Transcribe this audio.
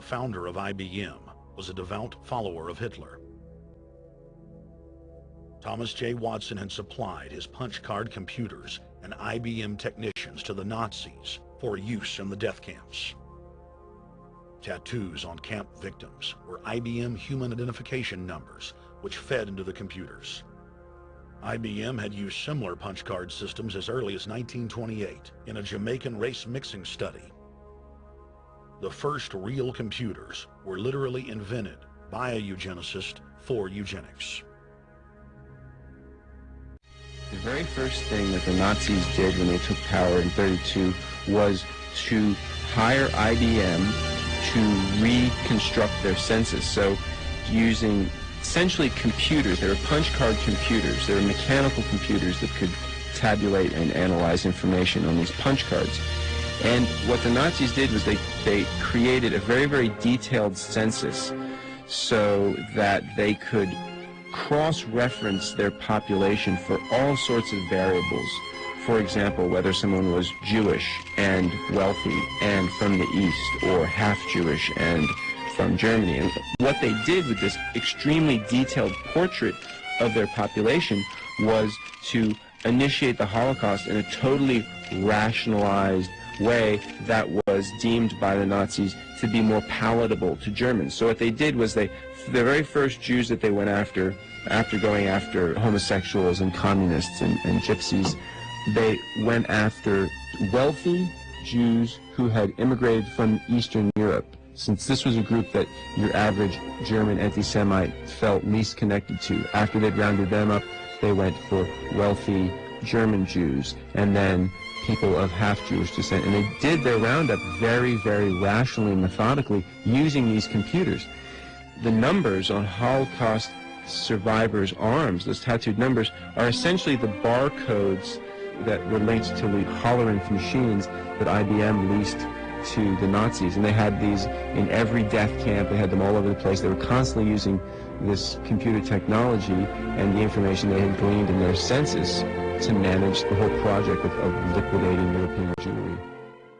founder of IBM, was a devout follower of Hitler. Thomas J. Watson had supplied his punch card computers and IBM technicians to the Nazis for use in the death camps. Tattoos on camp victims were IBM human identification numbers, which fed into the computers. IBM had used similar punch card systems as early as 1928 in a Jamaican race mixing study. The first real computers were literally invented by a eugenicist for eugenics. The very first thing that the Nazis did when they took power in 1932 was to hire IBM to reconstruct their census. So using essentially computers, they were punch card computers, they were mechanical computers that could tabulate and analyze information on these punch cards. And what the Nazis did was they created a very, very detailed census so that they could cross-reference their population for all sorts of variables. For example, whether someone was Jewish and wealthy and from the East, or half Jewish and from Germany. And what they did with this extremely detailed portrait of their population was to initiate the Holocaust in a totally rationalized way that was deemed by the Nazis to be more palatable to Germans. So what they did was the very first Jews that they went after going after homosexuals and communists and gypsies, they went after wealthy Jews who had immigrated from Eastern Europe, since this was a group that your average German anti-Semite felt least connected to. After they'd rounded them up, they went for wealthy German Jews, and then people of half-Jewish descent. And they did their roundup very, very rationally and methodically using these computers. The numbers on Holocaust survivors' arms, those tattooed numbers, are essentially the barcodes that were linked to the Hollerith machines that IBM leased to the Nazis. And they had these in every death camp. They had them all over the place. They were constantly using this computer technology and the information they had gleaned in their census to manage the whole project of liquidating European Jewry.